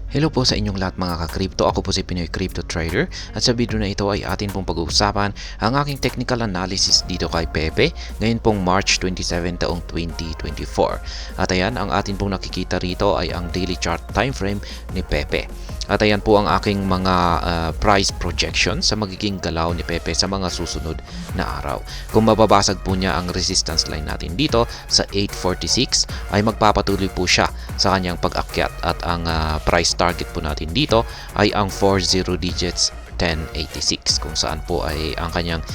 Hello po sa inyong lahat mga ka-crypto. Ako po si Pinoy Crypto Trader at sa video na ito ay atin pong pag-uusapan ang aking technical analysis dito kay Pepe ngayon pong March 27 taong 2024. At ayan, ang atin pong nakikita rito ay ang daily chart time frame ni Pepe. At ayan po ang aking mga price projection sa magiging galaw ni Pepe sa mga susunod na araw. Kung mababasag po niya ang resistance line natin dito sa 846 ay magpapatuloy po siya sa kanyang pag-akyat at ang price target po natin dito ay ang 40 digits 1086 kung saan po ay ang kanyang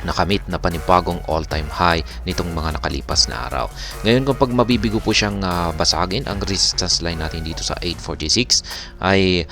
nakamit na panibagong all-time high nitong mga nakalipas na araw. Ngayon kung pag mabibigo po siyang basagin ang resistance line natin dito sa 846 ay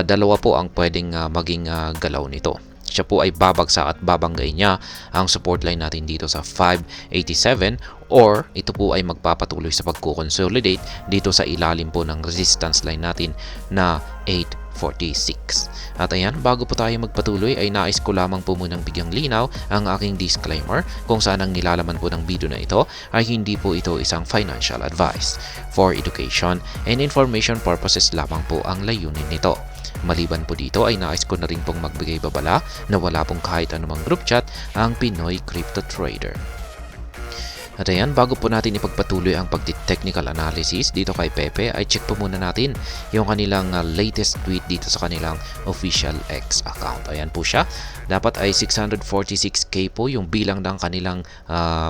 dalawa po ang pwedeng maging galaw nito. Siya po ay babagsak at babanggay niya ang support line natin dito sa 587 or ito po ay magpapatuloy sa pagko-consolidate dito sa ilalim po ng resistance line natin na 846. At ayan, bago po tayo magpatuloy ay nais ko lamang po munang bigyang linaw ang aking disclaimer kung saan ang nilalaman po ng video na ito ay hindi po ito isang financial advice. For education and information purposes lamang po ang layunin nito. Maliban po dito ay nais ko na rin pong magbigay babala na wala pong kahit anumang group chat ang Pinoy Crypto Trader. At ayan, bago po natin ipagpatuloy ang pagti-technical analysis dito kay Pepe ay check po muna natin yung kanilang latest tweet dito sa kanilang official X account. Ayan po siya. Dapat ay 646k po yung bilang ng kanilang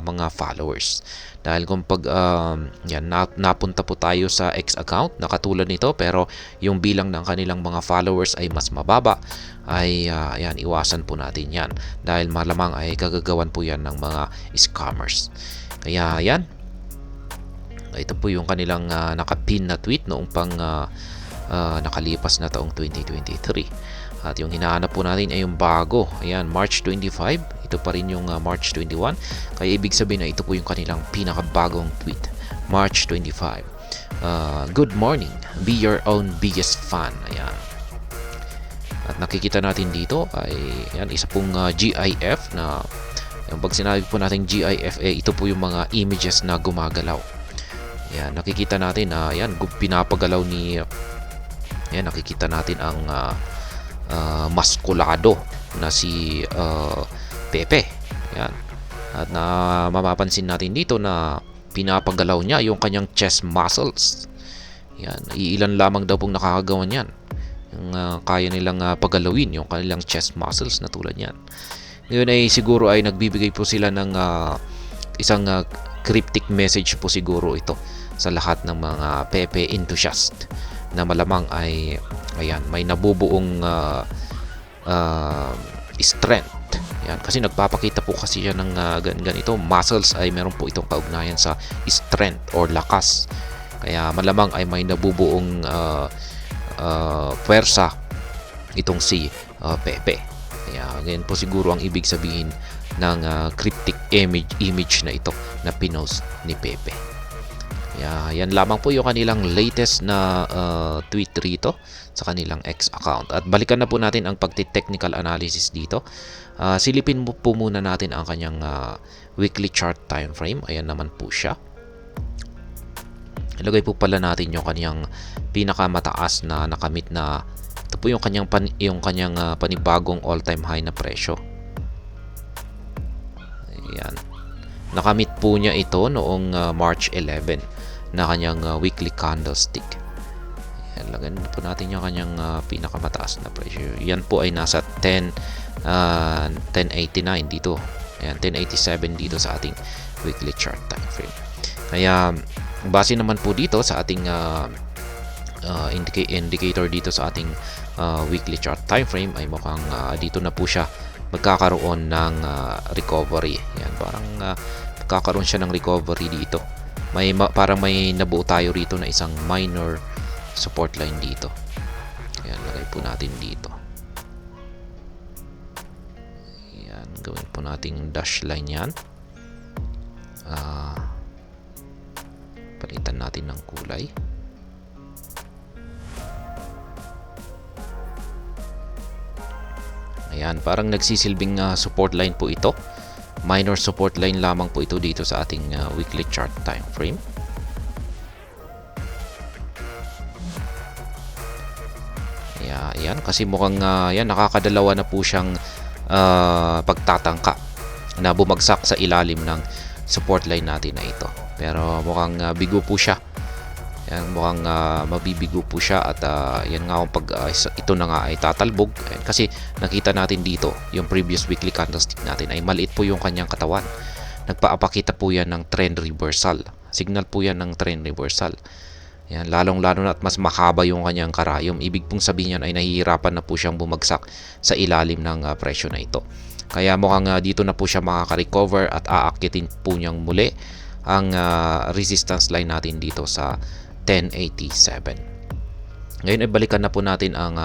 mga followers. Dahil kung pag napunta po tayo sa X account na katulad nito pero yung bilang ng kanilang mga followers ay mas mababa ay ayan, iwasan po natin yan. Dahil malamang ay gagagawan po yan ng mga scammers. Kaya yan, ito po yung kanilang nakapin na tweet noong pang nakalipas na taong 2023. At yung hinahanap po natin ay yung bago. Ayan, March 25. Ito pa rin yung March 21. Kaya ibig sabihin na ito po yung kanilang pinakabagong tweet. March 25. Good morning. Be your own biggest fan. Ayan. At nakikita natin dito ay yan, isa pong GIF na yung pag sinabi po natin GIF, ito po yung mga images na gumagalaw. Yan, nakikita natin na yan, pinapagalaw ni yan, nakikita natin ang maskulado na si Pepe. Yan. At na mapapansin natin dito na pinapagalaw niya yung kanyang chest muscles. Yan, iilan lamang daw pong nakakagawa niyan. Yung kaya nilang pagalawin yung kanilang chest muscles na tulad niyan. Ngayon ay siguro ay nagbibigay po sila ng isang cryptic message po siguro ito sa lahat ng mga Pepe enthusiast na malamang ay ayan, may nabubuong strength. Yan, kasi nagpapakita po kasi siya ng ganito. Muscles ay meron po itong kaugnayan sa strength or lakas. Kaya malamang ay may nabubuong puwersa itong si Pepe. Kaya ganyan po siguro ang ibig sabihin ng cryptic image na ito na pinost ni Pepe. Kaya yan lamang po yung kanilang latest na tweet rito sa kanilang X account. At balikan na po natin ang pagti-technical analysis dito. Silipin po muna natin ang kanyang weekly chart time frame. Ayan naman po siya. Ilagay po pala natin yung kanyang pinakamataas na nakamit na ito po yung kanyang panibagong all-time high na presyo. Ayan. Nakamit po niya ito noong March 11 na kanyang weekly candlestick. Ayan, lagyan po natin yung kanyang pinakamataas na presyo. Yan po ay nasa 1089 dito. Ayan, 1087 dito sa ating weekly chart time frame. Kaya base naman po dito sa ating indicator dito sa ating weekly chart time frame ay mukhang dito na po siya magkakaroon ng recovery. Yan, parang magkakaroon siya ng recovery dito. Parang may nabuo tayo rito na isang minor support line dito. Ayan, lagay po natin dito. Ayan, gawin po nating dash line yan. Palitan natin ng kulay. Ayan, parang nagsisilbing support line po ito. Minor support line lamang po ito dito sa ating weekly chart time frame. Ayan, kasi mukhang yan, nakakadalawa na po siyang pagtatangka na bumagsak sa ilalim ng support line natin na ito. Pero mukhang bigo po siya. Yan, mukhang mabibigo po siya at yan nga kung pag ito na nga ay tatalbog. Ayan, kasi nakita natin dito yung previous weekly candlestick natin ay maliit po yung kanyang katawan. Nagpaapakita po yan ng trend reversal. Signal po yan ng trend reversal. Yan, lalong-lalo na at mas mahaba yung kanyang karayom. Ibig pong sabihin yan ay nahihirapan na po siyang bumagsak sa ilalim ng presyo na ito. Kaya mukhang dito na po siya makaka-recover at aakyatin po niyang muli ang resistance line natin dito sa 1087. Ngayon ay balikan na po natin ang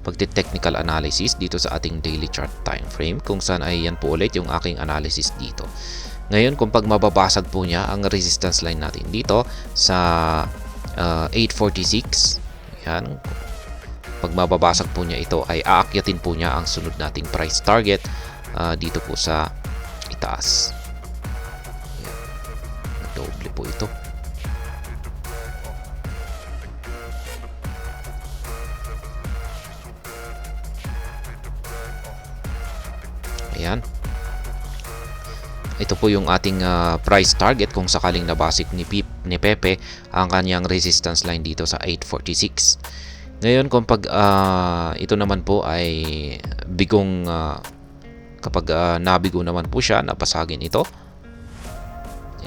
pagte-technical analysis dito sa ating daily chart time frame, kung saan ay yan po ulit yung aking analysis dito. Ngayon kung pag mababasag po niya ang resistance line natin dito sa 846, yan, pag mababasag po niya ito ay aakyatin po niya ang sunod nating price target dito po sa itaas. Yan. Doble po ito. Ayan. Ito po yung ating price target kung sakaling nabasik ni Pepe ang kanyang resistance line dito sa 846. Ngayon kung pag ito naman po ay bigong kapag nabigo naman po siya, napasagin ito.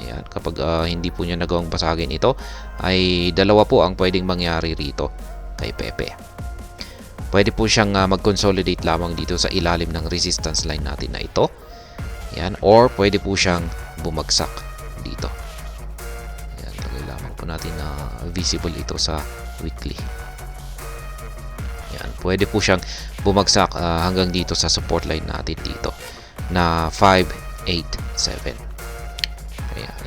Ayan, kapag hindi po niya nagawang basagin ito, ay dalawa po ang pwedeng mangyari rito kay Pepe. Pwede po siyang mag-consolidate lamang dito sa ilalim ng resistance line natin na ito. Yan, or pwede po siyang bumagsak dito. Yan, lagay lamang po natin na visible ito sa weekly. Yan, pwede po siyang bumagsak hanggang dito sa support line natin dito na 587.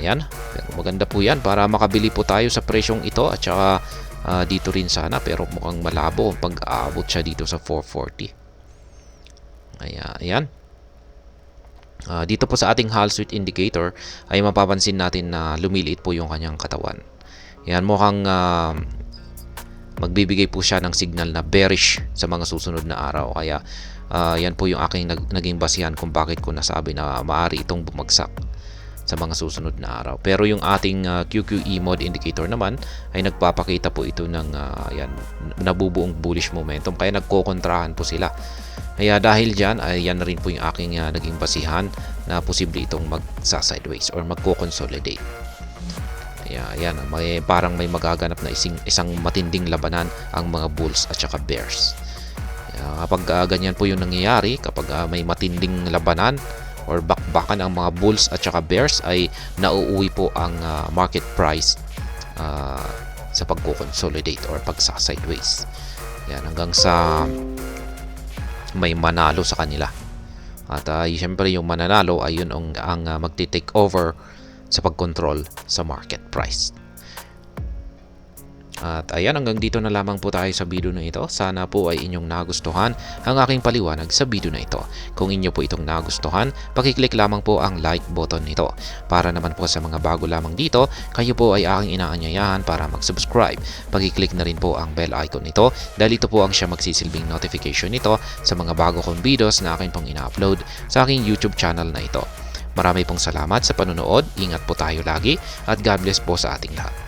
Yan, pero maganda po yan para makabili po tayo sa presyong ito at saka dito rin sana, pero mukhang malabo pag aabot siya dito sa 440. Ayan. Dito po sa ating Hall Street Indicator ay mapapansin natin na lumiliit po yung kanyang katawan. Yan, mukhang magbibigay po siya ng signal na bearish sa mga susunod na araw. Kaya yan po yung aking naging basihan kung bakit ko nasabi na maaari itong bumagsak sa mga susunod na araw. Pero yung ating QQE mode indicator naman ay nagpapakita po ito ng yan, nabubuong bullish momentum. Kaya nagkokontrahan po sila. Kaya dahil dyan, ay yan na rin po yung aking naging basihan na posible itong magsa-sideways or magko-consolidate. Kaya yan, parang may magaganap na isang matinding labanan ang mga bulls at saka bears. Kaya kapag ganyan po yung nangyayari, kapag may matinding labanan or bakbakan ang mga bulls at saka bears, ay nauuwi po ang market price sa pagko-consolidate or pagsa-sideways. Yan, hanggang sa may manalo sa kanila. At siyempre yung mananalo ay yun ang magti-take over sa pag-control sa market price. At ayan, hanggang dito na lamang po tayo sa video na ito. Sana po ay inyong nagustuhan ang aking paliwanag sa video na ito. Kung inyo po itong nagustuhan, pakiclick lamang po ang like button nito. Para naman po sa mga bago lamang dito, kayo po ay aking inaanyayahan para mag-subscribe. Pakiclick na rin po ang bell icon nito dahil ito po ang siya magsisilbing notification nito sa mga bago kong videos na akin pong ina-upload sa aking YouTube channel na ito. Marami pong salamat sa panonood, ingat po tayo lagi at God bless po sa ating lahat.